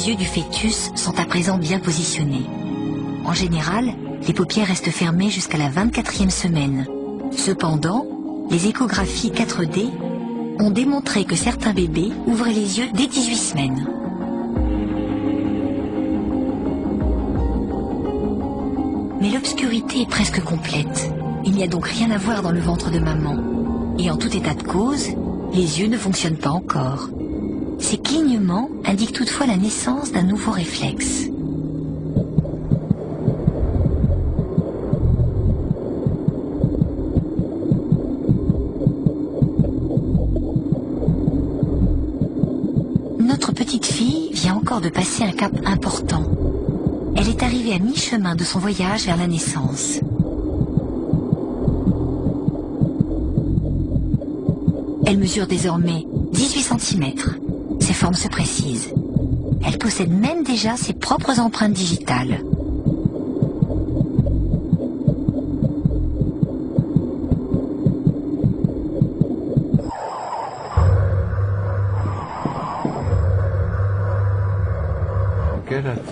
les yeux du fœtus sont à présent bien positionnés. En général, les paupières restent fermées jusqu'à la 24e semaine. Cependant, les échographies 4D ont démontré que certains bébés ouvraient les yeux dès 18 semaines. Mais l'obscurité est presque complète. Il n'y a donc rien à voir dans le ventre de maman. Et en tout état de cause, les yeux ne fonctionnent pas encore. Ces clignements indiquent toutefois la naissance d'un nouveau réflexe. Notre petite fille vient encore de passer un cap important. Elle est arrivée à mi-chemin de son voyage vers la naissance. Elle mesure désormais 18 cm. Ses formes se précisent. Elle possède même déjà ses propres empreintes digitales.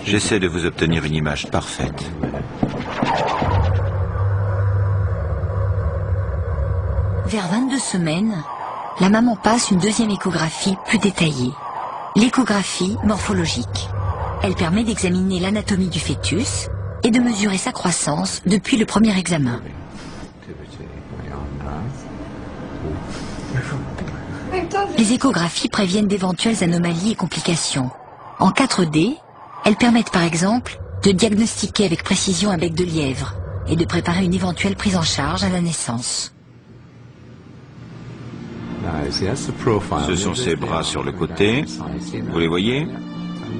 J'essaie de vous obtenir une image parfaite. Vers 22 semaines, la maman passe une deuxième échographie plus détaillée. L'échographie morphologique. Elle permet d'examiner l'anatomie du fœtus et de mesurer sa croissance depuis le premier examen. Les échographies préviennent d'éventuelles anomalies et complications. En 4D, elles permettent par exemple de diagnostiquer avec précision un bec de lièvre et de préparer une éventuelle prise en charge à la naissance. Ce sont ses bras sur le côté. Vous les voyez?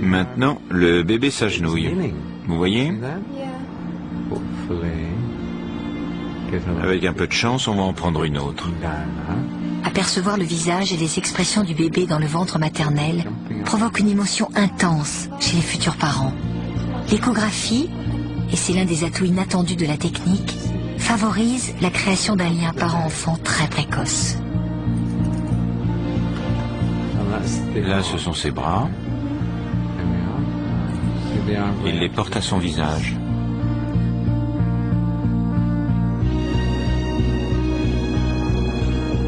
Maintenant, le bébé s'agenouille. Vous voyez? Avec un peu de chance, on va en prendre une autre. Apercevoir le visage et les expressions du bébé dans le ventre maternel provoque une émotion intense chez les futurs parents. L'échographie, et c'est l'un des atouts inattendus de la technique, favorise la création d'un lien parent-enfant très précoce. Là, ce sont ses bras. Il les porte à son visage.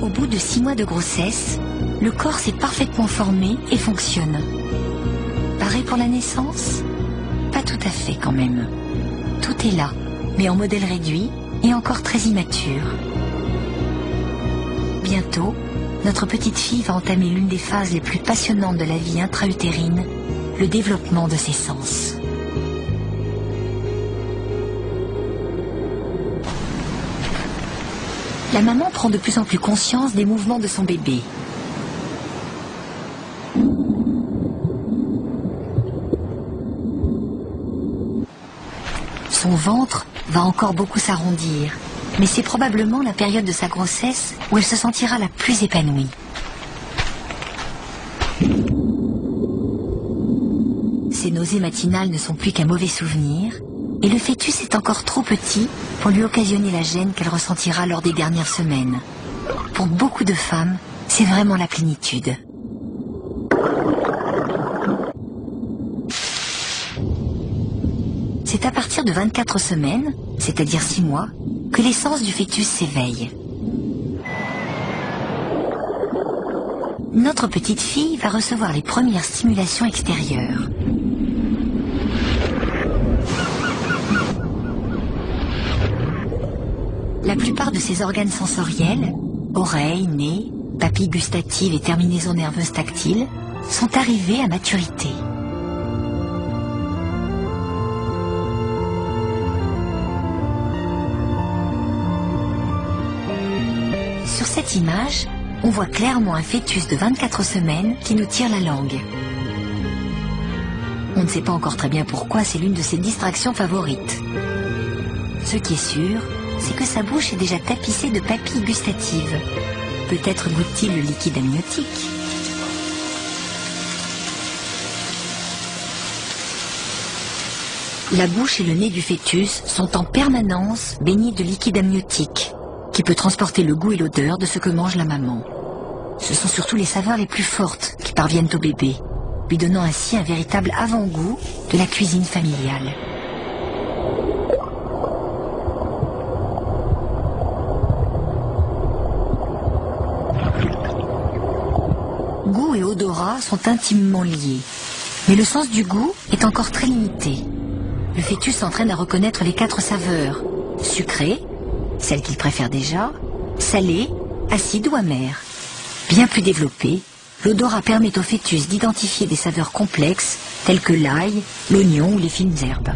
Au bout de 6 mois de grossesse, le corps s'est parfaitement formé et fonctionne. Pareil pour la naissance? Pas tout à fait quand même. Tout est là, mais en modèle réduit et encore très immature. Bientôt, notre petite fille va entamer l'une des phases les plus passionnantes de la vie intra-utérine, le développement de ses sens. La maman prend de plus en plus conscience des mouvements de son bébé. Son ventre va encore beaucoup s'arrondir, mais c'est probablement la période de sa grossesse où elle se sentira la plus épanouie. Ses nausées matinales ne sont plus qu'un mauvais souvenir, et le fœtus est encore trop petit pour lui occasionner la gêne qu'elle ressentira lors des dernières semaines. Pour beaucoup de femmes, c'est vraiment la plénitude. C'est à partir de 24 semaines, c'est-à-dire 6 mois, que l'essence du fœtus s'éveille. Notre petite fille va recevoir les premières stimulations extérieures. La plupart de ses organes sensoriels, oreilles, nez, papilles gustatives et terminaisons nerveuses tactiles, sont arrivés à maturité. Sur cette image, on voit clairement un fœtus de 24 semaines qui nous tire la langue. On ne sait pas encore très bien pourquoi c'est l'une de ses distractions favorites. Ce qui est sûr, c'est que sa bouche est déjà tapissée de papilles gustatives. Peut-être goûte-t-il le liquide amniotique. La bouche et le nez du fœtus sont en permanence baignés de liquide amniotique, qui peut transporter le goût et l'odeur de ce que mange la maman. Ce sont surtout les saveurs les plus fortes qui parviennent au bébé. lui donnant ainsi un véritable avant-goût de la cuisine familiale. Goût et odorat sont intimement liés, mais le sens du goût est encore très limité. Le fœtus s'entraîne à reconnaître les 4 saveurs: sucrée, celle qu'il préfère déjà, salée, acide ou amère. Bien plus développé, l'odorat permet au fœtus d'identifier des saveurs complexes telles que l'ail, l'oignon ou les fines herbes.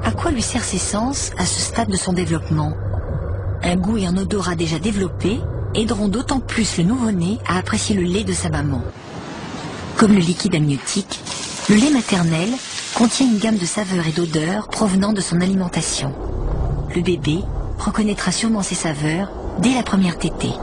À quoi lui servent ces sens à ce stade de son développement? Un goût et un odorat déjà développés aideront d'autant plus le nouveau-né à apprécier le lait de sa maman. Comme le liquide amniotique, le lait maternel contient une gamme de saveurs et d'odeurs provenant de son alimentation. Le bébé reconnaîtra sûrement ces saveurs dès la première tétée.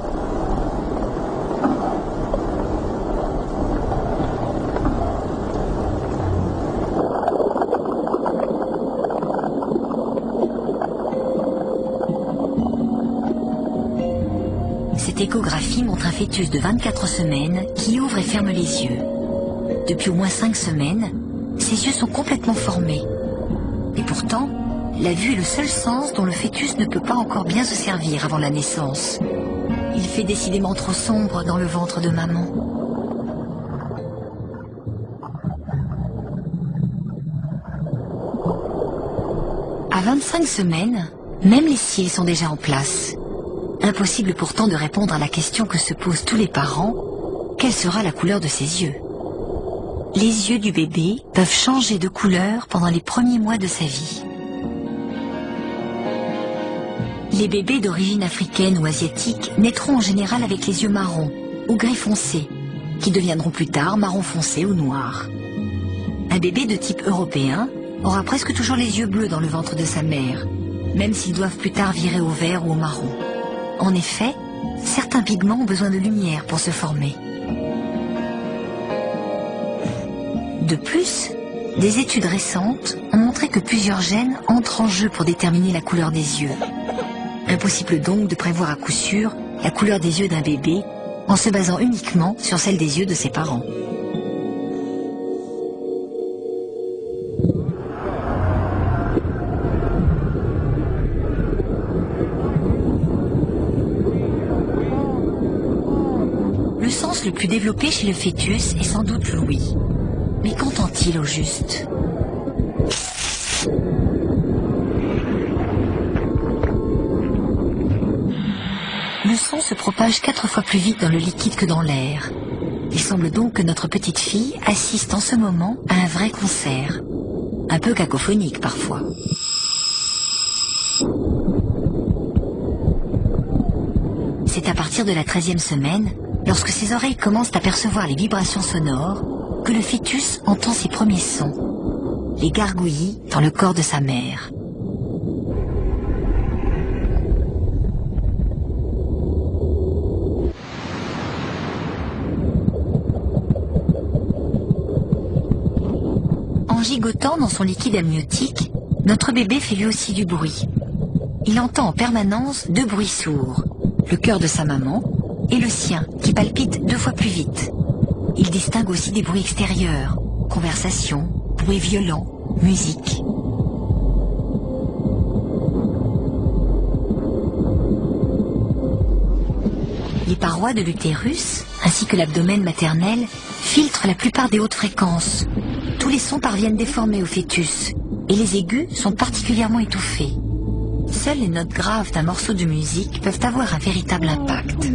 Cette échographie montre un fœtus de 24 semaines qui ouvre et ferme les yeux. Depuis au moins 5 semaines, ses yeux sont complètement formés. Et pourtant, la vue est le seul sens dont le fœtus ne peut pas encore bien se servir avant la naissance. Il fait décidément trop sombre dans le ventre de maman. À 25 semaines, même les cils sont déjà en place. Impossible pourtant de répondre à la question que se posent tous les parents: quelle sera la couleur de ses yeux? Les yeux du bébé peuvent changer de couleur pendant les premiers mois de sa vie. Les bébés d'origine africaine ou asiatique naîtront en général avec les yeux marrons ou gris foncé, qui deviendront plus tard marron foncé ou noirs. Un bébé de type européen aura presque toujours les yeux bleus dans le ventre de sa mère, même s'ils doivent plus tard virer au vert ou au marron. En effet, certains pigments ont besoin de lumière pour se former. De plus, des études récentes ont montré que plusieurs gènes entrent en jeu pour déterminer la couleur des yeux. Impossible donc de prévoir à coup sûr la couleur des yeux d'un bébé en se basant uniquement sur celle des yeux de ses parents. Le sens le plus développé chez le fœtus est sans doute l'ouïe. Mais qu'entend-il au juste? Le son se propage 4 fois plus vite dans le liquide que dans l'air. Il semble donc que notre petite fille assiste en ce moment à un vrai concert. Un peu cacophonique parfois. C'est à partir de la 13e semaine, lorsque ses oreilles commencent à percevoir les vibrations sonores, que le fœtus entend ses premiers sons, les gargouillis dans le corps de sa mère. En gigotant dans son liquide amniotique, notre bébé fait lui aussi du bruit. Il entend en permanence 2 bruits sourds, le cœur de sa maman et le sien qui palpite 2 fois plus vite. Il distingue aussi des bruits extérieurs, conversation, bruits violents, musique. Les parois de l'utérus, ainsi que l'abdomen maternel, filtrent la plupart des hautes fréquences. Tous les sons parviennent déformés au fœtus, et les aigus sont particulièrement étouffés. Seules les notes graves d'un morceau de musique peuvent avoir un véritable impact.